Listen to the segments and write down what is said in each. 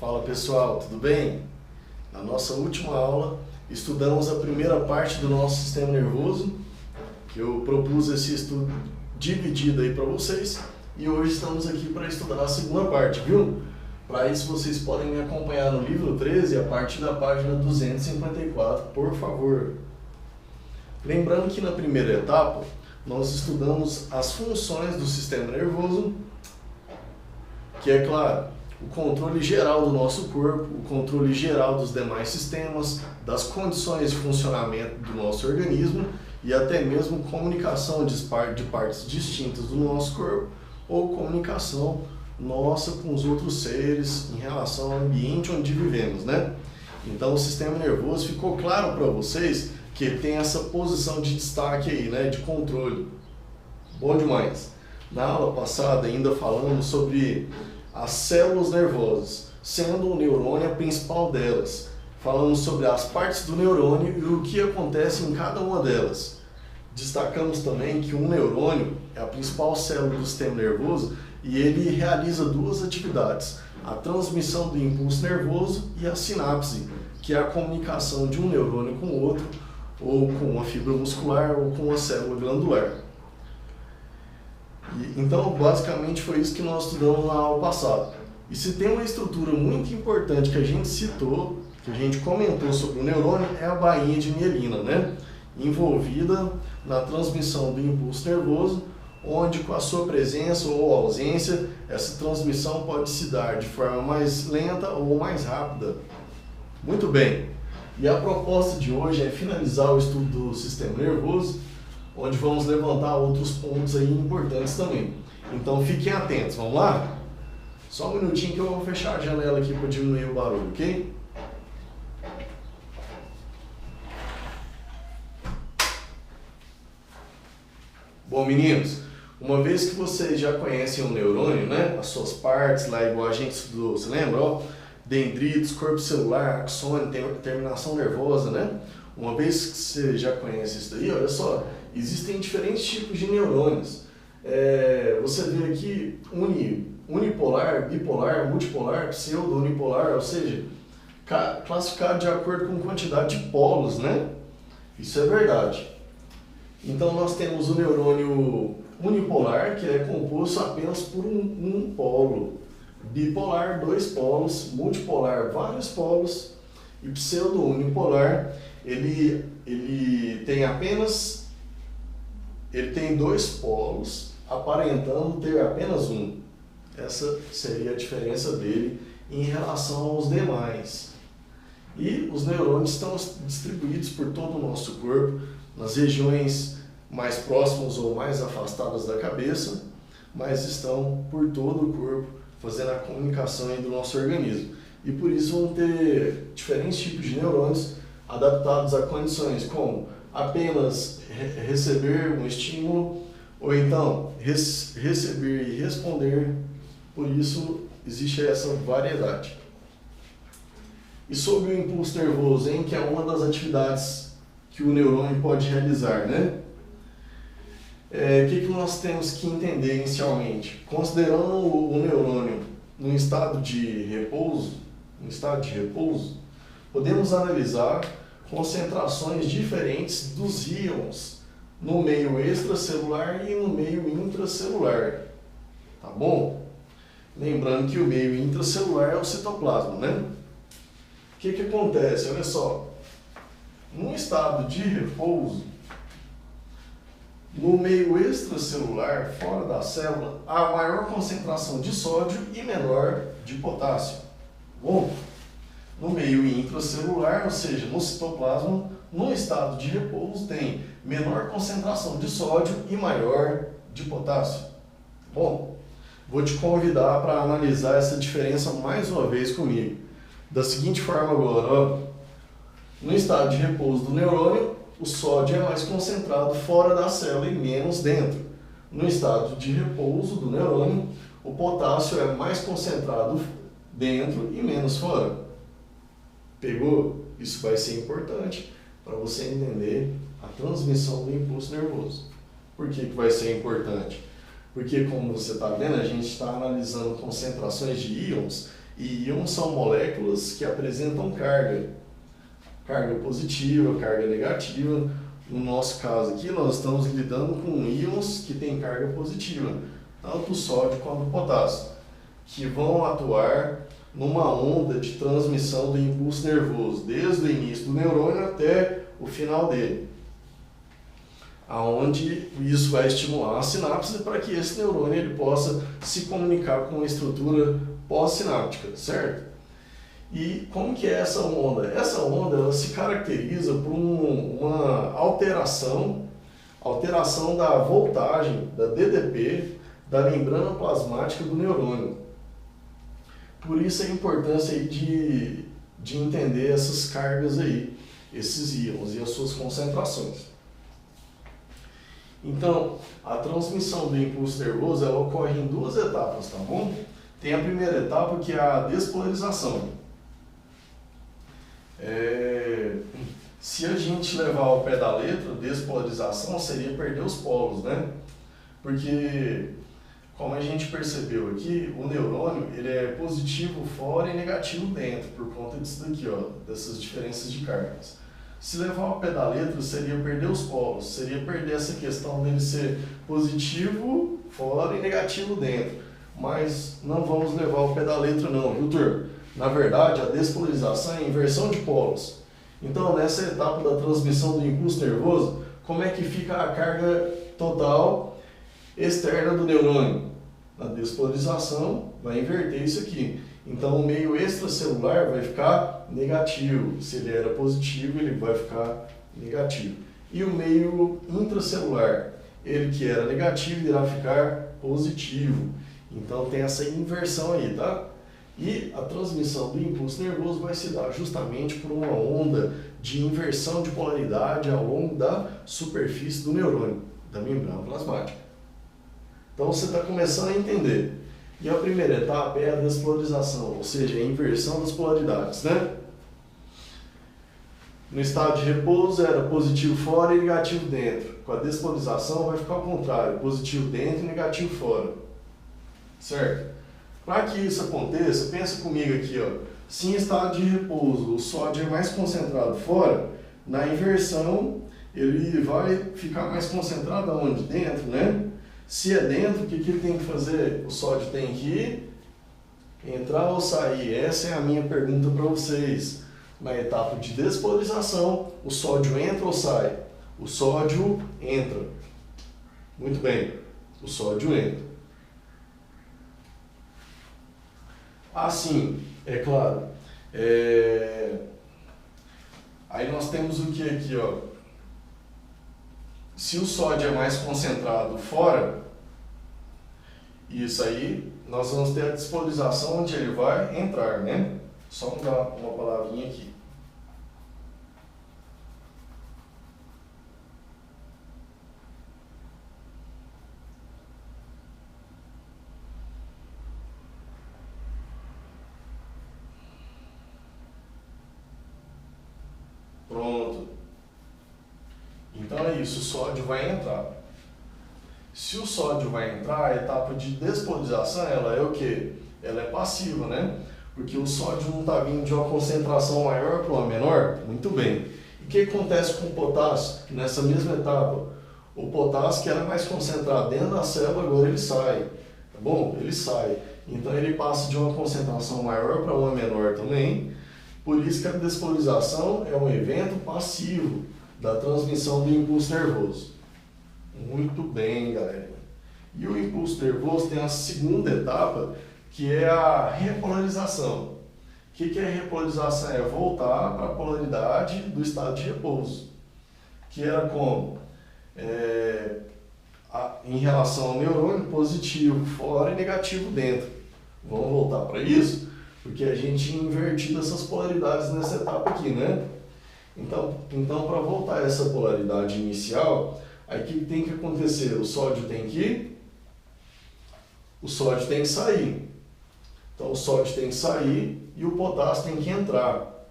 Fala pessoal, tudo bem? Na nossa última aula estudamos a primeira parte do nosso sistema nervoso, que eu propus esse estudo dividido aí para vocês, e hoje estamos aqui para estudar a segunda parte, viu? Para isso vocês podem me acompanhar no livro 13 a partir da página 254, por favor. Lembrando que na primeira etapa nós estudamos as funções do sistema nervoso, que é claro, o controle geral do nosso corpo, o controle geral dos demais sistemas, das condições de funcionamento do nosso organismo e até mesmo comunicação de partes distintas do nosso corpo ou comunicação nossa com os outros seres em relação ao ambiente onde vivemos, né? Então o sistema nervoso ficou claro para vocês que ele tem essa posição de destaque aí, né, de controle. Bom demais. Na aula passada ainda falamos sobre as células nervosas, sendo o neurônio a principal delas. Falamos sobre as partes do neurônio e o que acontece em cada uma delas. Destacamos também que um neurônio é a principal célula do sistema nervoso e ele realiza duas atividades: a transmissão do impulso nervoso e a sinapse, que é a comunicação de um neurônio com o outro, ou com uma fibra muscular ou com uma célula glandular. Então, basicamente foi isso que nós estudamos na aula passada. E se tem uma estrutura muito importante que a gente citou, que a gente comentou sobre o neurônio, é a bainha de mielina, né? Envolvida na transmissão do impulso nervoso, onde com a sua presença ou ausência, essa transmissão pode se dar de forma mais lenta ou mais rápida. Muito bem. E a proposta de hoje é finalizar o estudo do sistema nervoso, onde vamos levantar outros pontos aí importantes também. Então fiquem atentos, vamos lá? Só um minutinho que eu vou fechar a janela aqui para diminuir o barulho, ok? Bom, meninos, uma vez que vocês já conhecem o neurônio, né, as suas partes lá, igual a gente estudou, você lembra? Ó, dendritos, corpo celular, axônio, terminação nervosa, né? Uma vez que você já conhece isso daí, olha só, existem diferentes tipos de neurônios. Você vê aqui unipolar, bipolar, multipolar, pseudo-unipolar, ou seja, classificado de acordo com quantidade de polos, né? Isso é verdade. Então nós temos o neurônio unipolar, que é composto apenas por um polo. Bipolar, 2 polos, multipolar, vários polos, e pseudo-unipolar, ele tem 2 polos, aparentando ter apenas um. Essa seria a diferença dele em relação aos demais. E os neurônios estão distribuídos por todo o nosso corpo, nas regiões mais próximas ou mais afastadas da cabeça, mas estão por todo o corpo, fazendo a comunicação aí do nosso organismo. E por isso vão ter diferentes tipos de neurônios adaptados a condições como apenas receber um estímulo ou então receber e responder. Por isso existe essa variedade. E sobre o impulso nervoso, que é uma das atividades que o neurônio pode realizar, né? O que nós temos que entender inicialmente? Considerando o neurônio num estado de repouso, podemos analisar concentrações diferentes dos íons no meio extracelular e no meio intracelular. Tá bom? Lembrando que o meio intracelular é o citoplasma, né? O que acontece? Olha só. Num estado de repouso, no meio extracelular, fora da célula, há maior concentração de sódio e menor de potássio. Bom, no meio intracelular, ou seja, no citoplasma, no estado de repouso, tem menor concentração de sódio e maior de potássio. Bom, vou te convidar para analisar essa diferença mais uma vez comigo. Da seguinte forma agora, ó. No estado de repouso do neurônio, o sódio é mais concentrado fora da célula e menos dentro. No estado de repouso do neurônio, o potássio é mais concentrado dentro e menos fora. Pegou? Isso vai ser importante para você entender a transmissão do impulso nervoso. Por que vai ser importante? Porque, como você está vendo, a gente está analisando concentrações de íons E íons são moléculas que apresentam carga positiva, carga negativa. No nosso caso aqui, nós estamos lidando com íons que têm carga positiva, tanto o sódio quanto o potássio, que vão atuar numa onda de transmissão do impulso nervoso, desde o início do neurônio até o final dele, aonde isso vai estimular a sinapse para que esse neurônio ele possa se comunicar com a estrutura pós-sináptica, certo? E como que é essa onda? Essa onda ela se caracteriza por uma alteração da voltagem, da DDP, da membrana plasmática do neurônio. Por isso a importância aí de entender essas cargas aí, esses íons e as suas concentrações. Então, a transmissão do impulso nervoso ela ocorre em duas etapas, tá bom? Tem a primeira etapa que é a despolarização. Se a gente levar ao pé da letra, despolarização seria perder os polos, né? Porque, como a gente percebeu aqui, o neurônio ele é positivo fora e negativo dentro, por conta disso daqui, ó, dessas diferenças de cargas. Se levar ao pé da letra, seria perder os polos, seria perder essa questão dele ser positivo fora e negativo dentro. Mas não vamos levar ao pé da letra não, viu, turma? Na verdade, a despolarização é a inversão de polos. Então, nessa etapa da transmissão do impulso nervoso, como é que fica a carga total externa do neurônio? Na despolarização, vai inverter isso aqui. Então, o meio extracelular vai ficar negativo. Se ele era positivo, ele vai ficar negativo. E o meio intracelular, ele que era negativo, irá ficar positivo. Então, tem essa inversão aí, tá? E a transmissão do impulso nervoso vai se dar justamente por uma onda de inversão de polaridade ao longo da superfície do neurônio, da membrana plasmática. Então você está começando a entender. E a primeira etapa é a despolarização, ou seja, a inversão das polaridades, né? No estado de repouso era positivo fora e negativo dentro. Com a despolarização vai ficar ao contrário, positivo dentro e negativo fora. Certo? Para que isso aconteça, pensa comigo aqui, ó. Se em estado de repouso o sódio é mais concentrado fora, na inversão ele vai ficar mais concentrado aonde? Dentro, né? Se é dentro, o que ele tem que fazer? O sódio tem que entrar ou sair? Essa é a minha pergunta para vocês. Na etapa de despolarização, o sódio entra ou sai? O sódio entra. Muito bem, o sódio entra. Assim, é claro. Aí nós temos o que aqui, ó? Se o sódio é mais concentrado fora, isso aí, nós vamos ter a despolarização onde ele vai entrar, né? Só mudar uma palavrinha aqui. Pronto. Então é isso, o sódio vai entrar. Se o sódio vai entrar, a etapa de despolarização, ela é o quê? Ela é passiva, né? Porque o sódio não está vindo de uma concentração maior para uma menor. Muito bem. E o que acontece com o potássio? Que nessa mesma etapa, o potássio que era mais concentrado dentro da célula, agora ele sai. Tá bom? Ele sai. Então ele passa de uma concentração maior para uma menor também. Por isso que a despolarização é um evento passivo da transmissão do impulso nervoso. Muito bem, galera. E o impulso nervoso tem a segunda etapa, que é a repolarização. O que é a repolarização? É voltar para a polaridade do estado de repouso. Que era como? Em relação ao neurônio, positivo fora e negativo dentro. Vamos voltar para isso? Porque a gente tinha invertido essas polaridades nessa etapa aqui, né? Então para voltar a essa polaridade inicial, aí o que tem que acontecer? O sódio tem que sair. Então o sódio tem que sair e o potássio tem que entrar.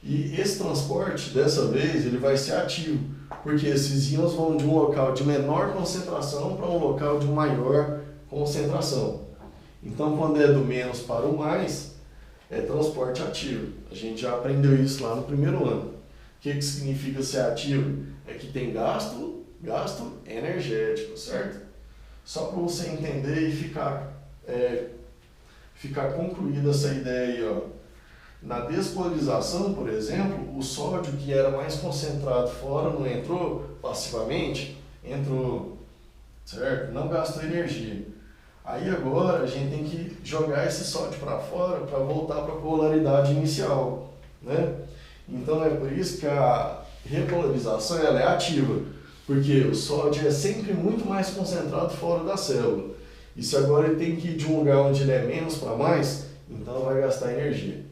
E esse transporte, dessa vez, ele vai ser ativo, porque esses íons vão de um local de menor concentração para um local de maior concentração. Então quando é do menos para o mais, é transporte ativo. A gente já aprendeu isso lá no primeiro ano. O que significa ser ativo? É que tem gasto energético, certo? Só para você entender e ficar concluída essa ideia aí, ó. Na despolarização, por exemplo, o sódio que era mais concentrado fora não entrou passivamente, entrou, certo? Não gastou energia. Aí agora a gente tem que jogar esse sódio para fora para voltar para a polaridade inicial, né? Então é por isso que a repolarização ela é ativa, porque o sódio é sempre muito mais concentrado fora da célula. E se agora ele tem que ir de um lugar onde ele é menos para mais, então vai gastar energia.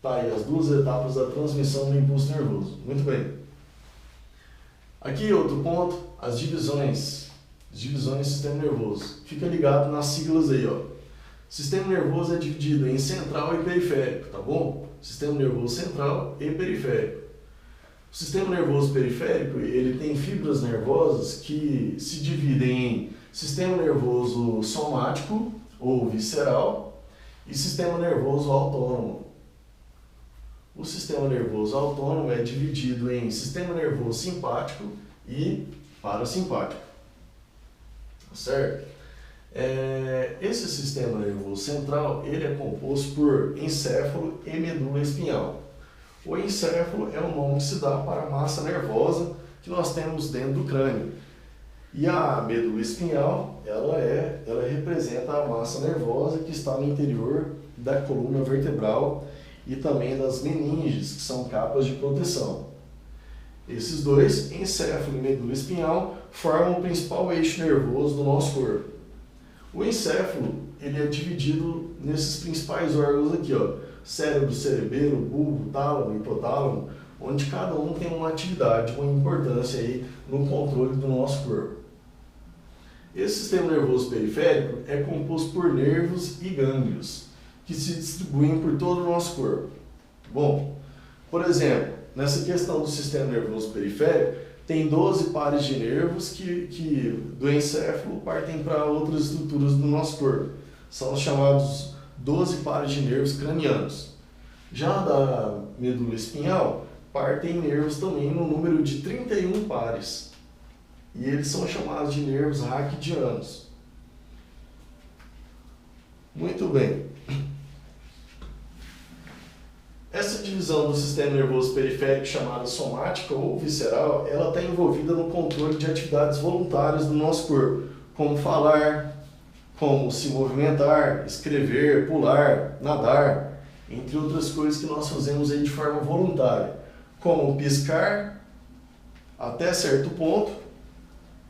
Tá aí as duas etapas da transmissão do impulso nervoso. Muito bem. Aqui outro ponto, as divisões do sistema nervoso. Fica ligado nas siglas aí, ó. Sistema nervoso é dividido em central e periférico, tá bom? Sistema nervoso central e periférico. O sistema nervoso periférico, ele tem fibras nervosas que se dividem em sistema nervoso somático ou visceral e sistema nervoso autônomo. O sistema nervoso autônomo é dividido em sistema nervoso simpático e parasimpático. Certo? Esse sistema nervoso central ele é composto por encéfalo e medula espinhal. O encéfalo é o nome que se dá para a massa nervosa que nós temos dentro do crânio. E a medula espinhal, ela representa a massa nervosa que está no interior da coluna vertebral e também das meninges, que são capas de proteção. Esses dois, encéfalo e medula espinhal, formam o principal eixo nervoso do nosso corpo. O encéfalo, ele é dividido nesses principais órgãos aqui, ó, cérebro, cerebelo, bulbo, tálamo, hipotálamo, onde cada um tem uma atividade, uma importância aí no controle do nosso corpo. Esse sistema nervoso periférico é composto por nervos e gânglios, que se distribuem por todo o nosso corpo. Bom, por exemplo, nessa questão do sistema nervoso periférico, tem 12 pares de nervos que do encéfalo partem para outras estruturas do nosso corpo. São os chamados 12 pares de nervos cranianos. Já da medula espinhal, partem nervos também no número de 31 pares. E eles são chamados de nervos raquidianos. Muito bem. Essa divisão do sistema nervoso periférico, chamada somática ou visceral, ela está envolvida no controle de atividades voluntárias do nosso corpo, como falar, como se movimentar, escrever, pular, nadar, entre outras coisas que nós fazemos aí de forma voluntária, como piscar até certo ponto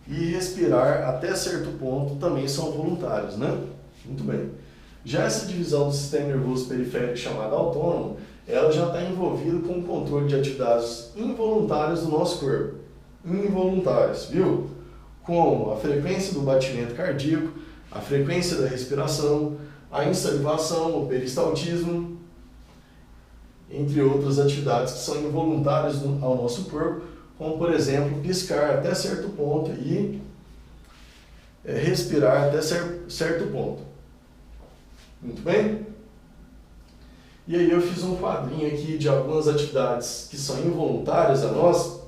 e respirar até certo ponto também são voluntários, né? Muito bem. Já essa divisão do sistema nervoso periférico, chamada autônomo, ela já está envolvida com o controle de atividades involuntárias do nosso corpo. Involuntárias, viu? Como a frequência do batimento cardíaco, a frequência da respiração, a insalivação, o peristaltismo, entre outras atividades que são involuntárias ao nosso corpo, como, por exemplo, piscar até certo ponto e respirar até certo ponto. Muito bem? E aí eu fiz um quadrinho aqui de algumas atividades que são involuntárias a nós,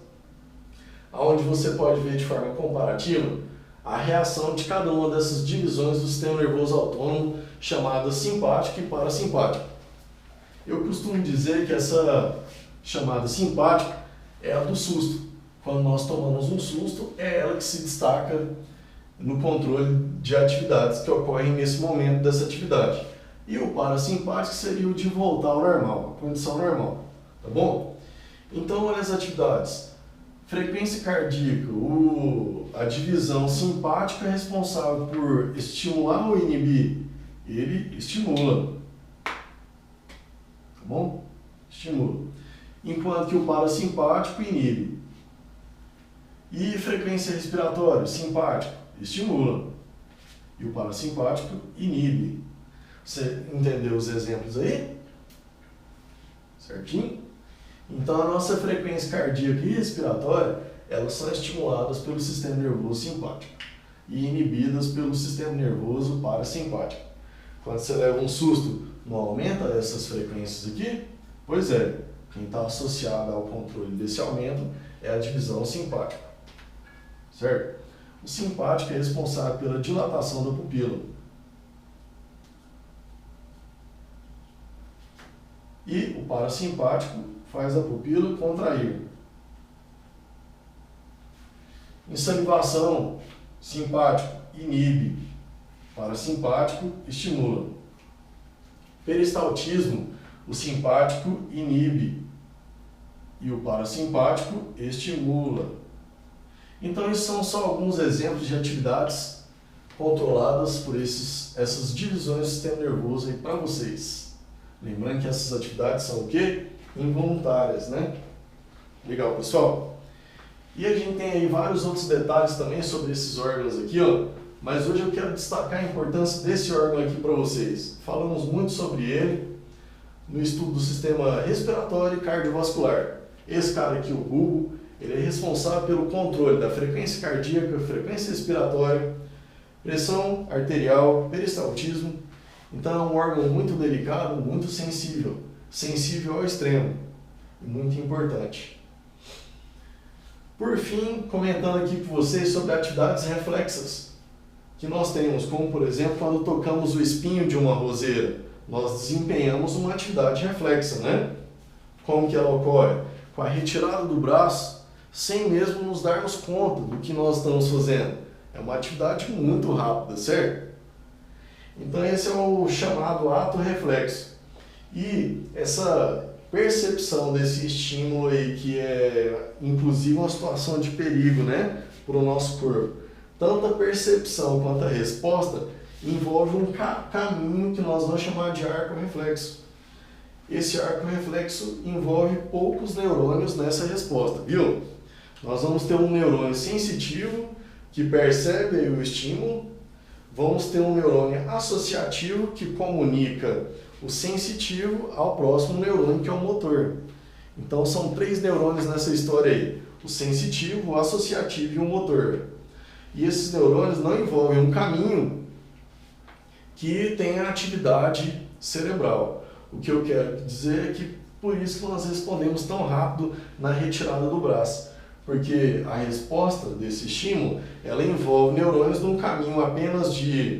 onde você pode ver de forma comparativa a reação de cada uma dessas divisões do sistema nervoso autônomo, chamadas simpático e parasimpático. Eu costumo dizer que essa chamada simpática é a do susto. Quando nós tomamos um susto, é ela que se destaca no controle de atividades que ocorrem nesse momento dessa atividade. E o parasimpático seria o de voltar ao normal, a condição normal, tá bom? Então, olha as atividades. Frequência cardíaca, a divisão simpática é responsável por estimular ou inibir? Ele estimula, tá bom? Estimula. Enquanto que o parasimpático inibe. E frequência respiratória, simpático, estimula. E o parasimpático inibe. Você entendeu os exemplos aí? Certinho? Então, a nossa frequência cardíaca e respiratória, elas são estimuladas pelo sistema nervoso simpático e inibidas pelo sistema nervoso parasimpático. Quando você leva um susto, não aumenta essas frequências aqui? Pois é, quem está associado ao controle desse aumento é a divisão simpática, certo? O simpático é responsável pela dilatação da pupila. E o parasimpático faz a pupila contrair. Em salivação, simpático inibe, parasimpático estimula. Peristaltismo, o simpático inibe e o parasimpático estimula. Então, esses são só alguns exemplos de atividades controladas por essas divisões do sistema nervoso aí para vocês. Lembrando que essas atividades são o quê? Involuntárias, né? Legal, pessoal? E a gente tem aí vários outros detalhes também sobre esses órgãos aqui, ó. Mas hoje eu quero destacar a importância desse órgão aqui para vocês. Falamos muito sobre ele no estudo do sistema respiratório e cardiovascular. Esse cara aqui, o bulbo, ele é responsável pelo controle da frequência cardíaca, frequência respiratória, pressão arterial, peristaltismo. Então é um órgão muito delicado, muito sensível, sensível ao extremo e muito importante. Por fim, comentando aqui com vocês sobre atividades reflexas que nós temos, como por exemplo, quando tocamos o espinho de uma roseira, nós desempenhamos uma atividade reflexa, né? Como que ela ocorre? Com a retirada do braço, sem mesmo nos darmos conta do que nós estamos fazendo. É uma atividade muito rápida, certo? Então esse é o chamado ato reflexo. E essa percepção desse estímulo aí, que é inclusive uma situação de perigo, né, para o nosso corpo. Tanto a percepção quanto a resposta envolve um caminho que nós vamos chamar de arco reflexo. Esse arco reflexo envolve poucos neurônios nessa resposta, viu? Nós vamos ter um neurônio sensitivo que percebe o estímulo, vamos ter um neurônio associativo que comunica o sensitivo ao próximo neurônio, que é o motor. Então são 3 neurônios nessa história aí: o sensitivo, o associativo e o motor. E esses neurônios não envolvem um caminho que tem a atividade cerebral. O que eu quero dizer é que por isso que nós respondemos tão rápido na retirada do braço, porque a resposta desse estímulo ela envolve neurônios num caminho apenas de